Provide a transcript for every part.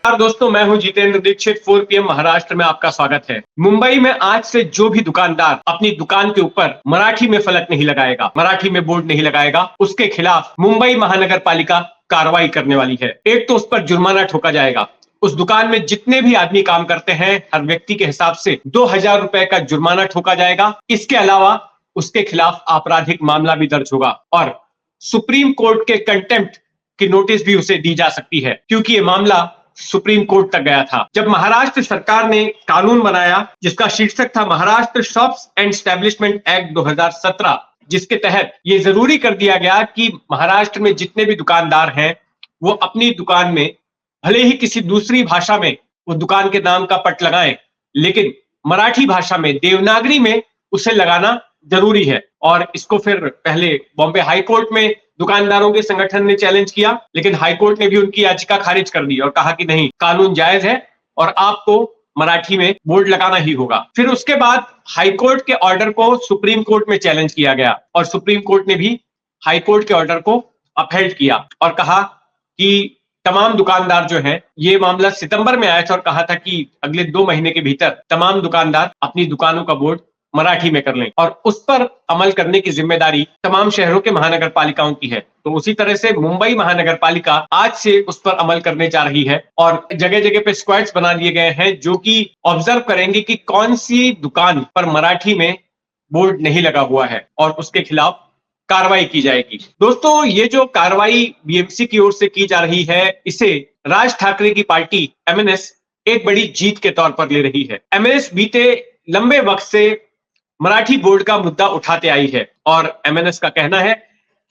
नमस्कार दोस्तों, मैं हूं जितेंद्र दीक्षित। 4 PM महाराष्ट्र में आपका स्वागत है। मुंबई में आज से जो भी दुकानदार अपनी दुकान के ऊपर मराठी में फलक नहीं लगाएगा, मराठी में बोर्ड नहीं लगाएगा, उसके खिलाफ मुंबई महानगर पालिका कार्रवाई करने वाली है। एक तो उस पर जुर्माना ठोका जाएगा। उस दुकान में जितने भी आदमी काम करते हैं, हर व्यक्ति के हिसाब से 2000 रुपए का जुर्माना ठोका जाएगा। इसके अलावा उसके खिलाफ आपराधिक मामला भी दर्ज होगा और सुप्रीम कोर्ट के कंटेम्प्ट की नोटिस भी उसे दी जा सकती है, क्योंकि ये मामला सुप्रीम कोर्ट तक गया था। जब महाराष्ट्र सरकार ने कानून बनाया जिसका शीर्षक था Maharashtra shops and establishment act 2017, जिसके तहत ये जरूरी कर दिया गया कि महाराष्ट्र में जितने भी दुकानदार हैं वो अपनी दुकान में भले ही किसी दूसरी भाषा में वो दुकान के नाम का पट लगाएं, लेकिन मराठी भाषा में, देवनागरी में उसे लगाना जरूरी है। और इसको फिर पहले बॉम्बे हाई कोर्ट में दुकानदारों के संगठन ने चैलेंज किया, लेकिन हाई कोर्ट ने भी उनकी याचिका खारिज कर दी और कहा कि नहीं, कानून जायज है और आपको मराठी में बोर्ड लगाना ही होगा। फिर उसके बाद हाई कोर्ट के ऑर्डर को सुप्रीम कोर्ट में चैलेंज किया गया और सुप्रीम कोर्ट ने भी हाई कोर्ट के ऑर्डर को अपहेल्ड किया और कहा कि तमाम दुकानदार जो हैं, ये मामला सितंबर में आया था और कहा था कि अगले 2 महीने के भीतर तमाम दुकानदार अपनी दुकानों का बोर्ड मराठी में कर लें और उस पर अमल करने की जिम्मेदारी तमाम शहरों के महानगर पालिकाओं की है। तो उसी तरह से मुंबई महानगर पालिका आज से उस पर अमल करने जा रही है और जगह जगह पे स्क्वाड्स बना दिए गए हैं जो कि ऑब्जर्व करेंगे कि कौन सी दुकान पर मराठी में बोर्ड नहीं लगा हुआ है और उसके खिलाफ कार्रवाई की जाएगी। दोस्तों, ये जो कार्रवाई बीएमसी की ओर से की जा रही है, इसे राज ठाकरे की पार्टी एमएनएस एक बड़ी जीत के तौर पर ले रही है। एमएनएस बीते लंबे वक्त से मराठी बोर्ड का मुद्दा उठाते आई है और एमएनएस का कहना है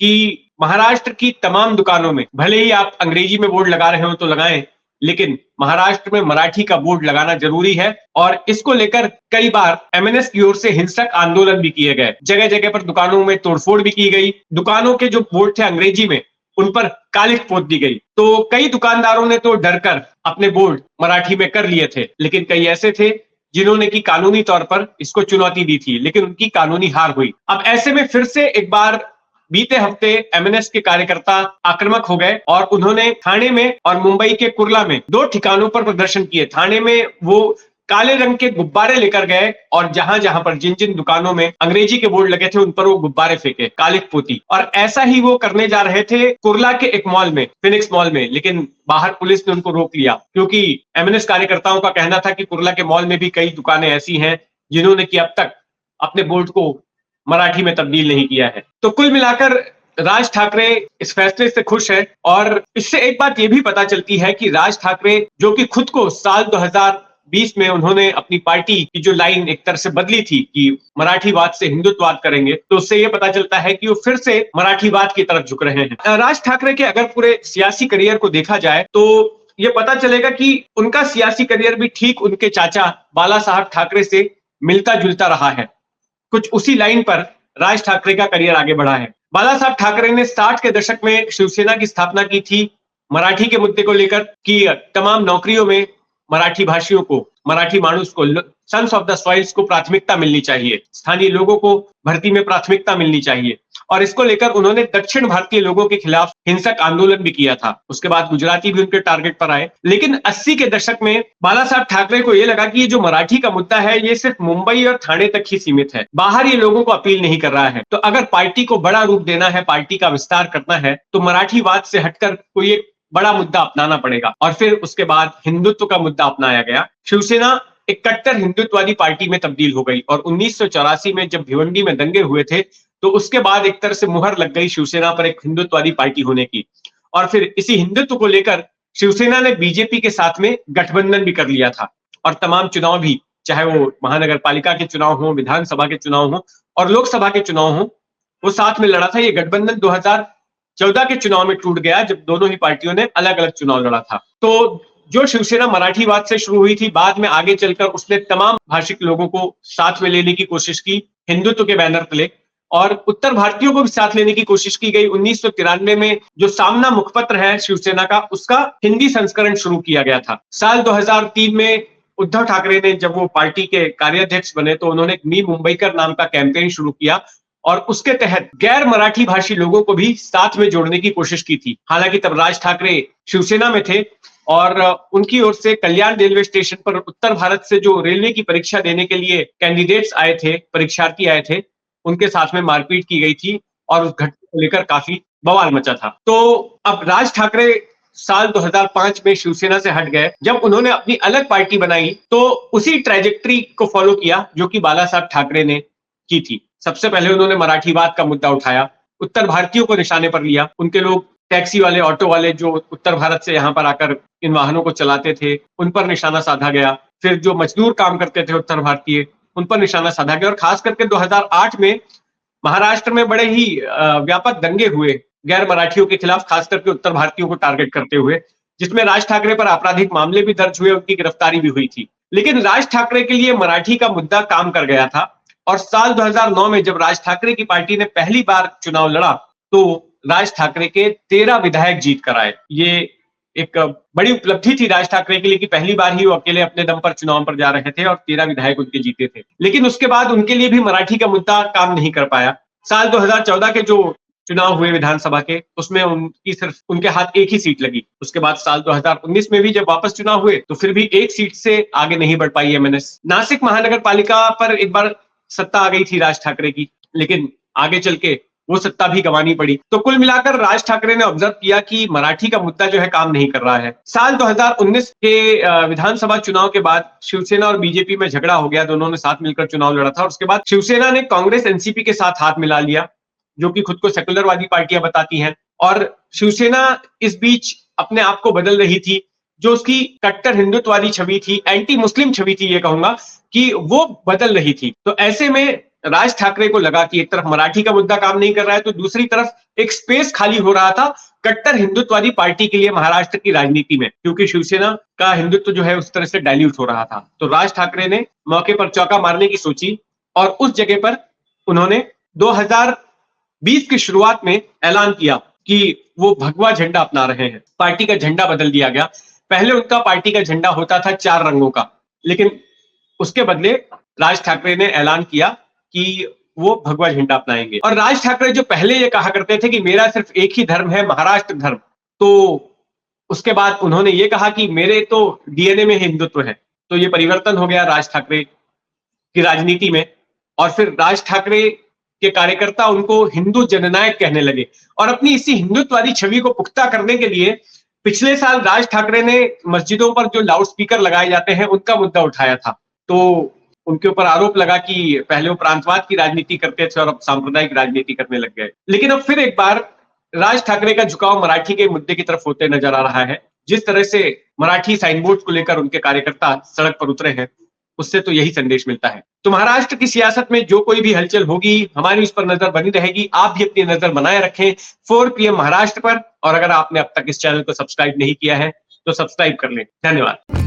कि महाराष्ट्र की तमाम दुकानों में भले ही आप अंग्रेजी में बोर्ड लगा रहे हो तो लगाएं, लेकिन महाराष्ट्र में मराठी का बोर्ड लगाना जरूरी है। और इसको लेकर कई बार एमएनएस की ओर से हिंसक आंदोलन भी किए गए, जगह जगह पर दुकानों में तोड़फोड़ भी की गई। दुकानों के जो बोर्ड थे अंग्रेजी में, उन पर कालिख पोत दी गई। तो कई दुकानदारों ने तो डरकर अपने बोर्ड मराठी में कर लिए थे, लेकिन कई ऐसे थे जिन्होंने की कानूनी तौर पर इसको चुनौती दी थी, लेकिन उनकी कानूनी हार हुई। अब ऐसे में फिर से एक बार बीते हफ्ते एमएनएस के कार्यकर्ता आक्रामक हो गए और उन्होंने ठाणे में और मुंबई के कुर्ला में 2 ठिकानों पर प्रदर्शन किए। ठाणे में वो काले रंग के गुब्बारे लेकर गए और जहां जहां पर जिन जिन दुकानों में अंग्रेजी के बोर्ड लगे थे उन पर वो गुब्बारे फेंके, कालिख पोती। और ऐसा ही वो करने जा रहे थे कुर्ला के एक मॉल में, फिनिक्स मॉल में, लेकिन बाहर पुलिस ने उनको रोक लिया क्योंकि एमएनएस कार्यकर्ताओं का कहना था कि कुर्ला के मॉल में भी कई दुकानें ऐसी हैं जिन्होंने कि अब तक अपने बोर्ड को मराठी में तब्दील नहीं किया है। तो कुल मिलाकर राज ठाकरे इस फैसले से खुश है और इससे एक बात यह भी पता चलती है कि राज ठाकरे, जो कि खुद को साल 2020 में उन्होंने अपनी पार्टी की जो लाइन एक तरह से बदली थी कि मराठीवाद से हिंदुत्ववाद करेंगे, तो उससे यह पता चलता है कि वो फिर से मराठीवाद की तरफ झुक रहे हैं। राज ठाकरे के अगर पूरे सियासी करियर को देखा जाए तो ये पता चलेगा कि उनका सियासी करियर भी ठीक उनके चाचा बाला साहब ठाकरे से मिलता जुलता रहा है। कुछ उसी लाइन पर राज ठाकरे का करियर आगे बढ़ा है। बाला साहब ठाकरे ने 60 के दशक में शिवसेना की स्थापना की थी मराठी के मुद्दे को लेकर कि तमाम नौकरियों में मराठी भाषियों को, मराठी मानुस को, सन्स ऑफ द सॉइल्स को प्राथमिकता मिलनी चाहिए, स्थानीय लोगों को भर्ती में प्राथमिकता मिलनी चाहिए। और इसको लेकर उन्होंने दक्षिण भारतीय लोगों के खिलाफ हिंसक आंदोलन भी किया था। उसके बाद गुजराती भी उनके टारगेट पर आए। लेकिन 80 के दशक में बाला साहब ठाकरे को यह लगा कि ये जो मराठी का मुद्दा है ये सिर्फ मुंबई और ठाणे तक ही सीमित है, बाहर ये लोगों को अपील नहीं कर रहा है। तो अगर पार्टी को बड़ा रूप देना है, पार्टी का विस्तार करना है, तो मराठीवाद से हटकर कोई एक बड़ा मुद्दा अपनाना पड़ेगा। और फिर उसके बाद हिंदुत्व का मुद्दा अपनाया गया। शिवसेना एक कट्टर हिंदुत्ववादी पार्टी में तब्दील हो गई और 1984 में जब भिवंडी में दंगे हुए थे तो उसके बाद एक तरह से मुहर लग गई शिवसेना पर एक हिंदुत्ववादी पार्टी होने की। और फिर इसी हिंदुत्व को लेकर शिवसेना ने बीजेपी के साथ में गठबंधन भी कर लिया था और तमाम चुनाव भी, चाहे वो महानगर पालिका के चुनाव हो, विधानसभा के चुनाव हो और लोकसभा के चुनाव हो, वो साथ में लड़ा था। ये गठबंधन 2014 के चुनाव में टूट गया जब दोनों ही पार्टियों ने अलग अलग चुनाव लड़ा था। तो जो शिवसेना मराठीवाद से शुरू हुई थी, बाद में आगे चलकर उसने तमाम भाषिक लोगों को साथ में लेने की कोशिश की हिंदुत्व के बैनर तले और उत्तर भारतीयों को भी साथ लेने की कोशिश की गई। 1993 में जो सामना मुखपत्र है शिवसेना का, उसका हिंदी संस्करण शुरू किया गया था। साल 2003 में उद्धव ठाकरे ने जब वो पार्टी के कार्याध्यक्ष बने तो उन्होंने मी मुंबईकर नाम का कैंपेन शुरू किया और उसके तहत गैर मराठी भाषी लोगों को भी साथ में जोड़ने की कोशिश की थी। हालांकि तब राज ठाकरे शिवसेना में थे और उनकी ओर से कल्याण रेलवे स्टेशन पर उत्तर भारत से जो रेलवे की परीक्षा देने के लिए कैंडिडेट्स आए थे, परीक्षार्थी आए थे, उनके साथ में मारपीट की गई थी और उस घटना को लेकर काफी बवाल मचा था। तो अब राज ठाकरे साल 2005 में शिवसेना से हट गए। जब उन्होंने अपनी अलग पार्टी बनाई तो उसी ट्रैजेक्टरी को फॉलो किया जो कि बाला साहब ठाकरे ने की थी। सबसे पहले उन्होंने मराठीवाद का मुद्दा उठाया, उत्तर भारतीयों को निशाने पर लिया। उनके लोग टैक्सी वाले, ऑटो वाले जो उत्तर भारत से यहाँ पर आकर इन वाहनों को चलाते थे, उन पर निशाना साधा गया। फिर जो मजदूर काम करते थे उत्तर भारतीय, उन पर निशाना साधा गया। और खास करके 2008 में महाराष्ट्र में बड़े ही व्यापक दंगे हुए गैर मराठियों के खिलाफ, खास करके उत्तर भारतीयों को टारगेट करते हुए, जिसमें राज ठाकरे पर आपराधिक मामले भी दर्ज हुए, उनकी गिरफ्तारी भी हुई थी। लेकिन राज ठाकरे के लिए मराठी का मुद्दा काम कर गया था और साल 2009 में जब राज ठाकरे की पार्टी ने पहली बार चुनाव लड़ा तो राज ठाकरे के 13 विधायक जीत कर आए। ये एक बड़ी उपलब्धि थी राज ठाकरे के लिए कि पहली बार ही वो अकेले अपने दम पर चुनाव पर जा रहे थे और 13 विधायक उनके जीते थे। लेकिन उसके बाद उनके लिए भी मराठी का मुद्दा काम नहीं कर पाया। साल 2014 के जो चुनाव हुए विधानसभा के, उसमें उनकी सिर्फ उनके हाथ एक ही सीट लगी। उसके बाद साल 2019 में भी जब वापस चुनाव हुए तो फिर भी एक सीट से आगे नहीं बढ़ पाई एमएनएस। नासिक महानगर पालिका पर एक बार सत्ता आ गई थी राज ठाकरे की, लेकिन आगे चल के वो सत्ता भी गंवानी पड़ी। तो कुल मिलाकर राज ठाकरे ने ऑब्जर्व किया कि मराठी का मुद्दा जो है काम नहीं कर रहा है। साल 2019 के विधानसभा चुनाव के बाद शिवसेना और बीजेपी में झगड़ा हो गया, दोनों ने साथ मिलकर चुनाव लड़ा था। और उसके बाद शिवसेना ने कांग्रेस एनसीपी के साथ हाथ मिला लिया, जो कि खुद को सेकुलरवादी पार्टियां बताती हैं। और शिवसेना इस बीच अपने आप को बदल रही थी। जो उसकी कट्टर हिंदुत्ववादी छवि थी, एंटी मुस्लिम छवि थी, ये कहूंगा कि वो बदल रही थी। तो ऐसे में राज ठाकरे को लगा कि एक तरफ मराठी का मुद्दा काम नहीं कर रहा है, तो दूसरी तरफ एक स्पेस खाली हो रहा था कट्टर हिंदुत्ववादी पार्टी के लिए महाराष्ट्र की राजनीति में, क्योंकि शिवसेना का हिंदुत्व जो है उस तरह से डाइल्यूट हो रहा था। तो राज ठाकरे ने मौके पर चौका मारने की सोची और उस जगह पर उन्होंने 2020 की शुरुआत में ऐलान किया कि वो भगवा झंडा अपना रहे हैं। पार्टी का झंडा बदल दिया गया। पहले उनका पार्टी का झंडा होता था 4 रंगों का, लेकिन उसके बदले राज ठाकरे ने ऐलान किया कि वो भगवा झंडा अपनाएंगे। और राज ठाकरे जो पहले ये कहा करते थे कि मेरा सिर्फ एक ही धर्म है, महाराष्ट्र धर्म, तो उसके बाद उन्होंने ये कहा कि मेरे तो डीएनए में हिंदुत्व है। तो ये परिवर्तन हो गया राज ठाकरे की राजनीति में। और फिर राज ठाकरे के कार्यकर्ता उनको हिंदू जननायक कहने लगे। और अपनी इसी हिंदुत्ववादी छवि को पुख्ता करने के लिए पिछले साल राज ठाकरे ने मस्जिदों पर जो लाउडस्पीकर लगाए जाते हैं उनका मुद्दा उठाया था। तो उनके ऊपर आरोप लगा कि पहले वो प्रांतवाद की राजनीति करते थे और अब सांप्रदायिक राजनीति करने लग गए। लेकिन अब फिर एक बार राज ठाकरे का झुकाव मराठी के मुद्दे की तरफ होते नजर आ रहा है। जिस तरह से मराठी साइन बोर्ड को लेकर उनके कार्यकर्ता सड़क पर उतरे हैं, उससे तो यही संदेश मिलता है। तो महाराष्ट्र की सियासत में जो कोई भी हलचल होगी, हमारी उस पर नजर बनी रहेगी। आप भी अपनी नजर बनाए रखें 4 PM महाराष्ट्र पर। और अगर आपने अब तक इस चैनल को सब्सक्राइब नहीं किया है तो सब्सक्राइब कर लें। धन्यवाद।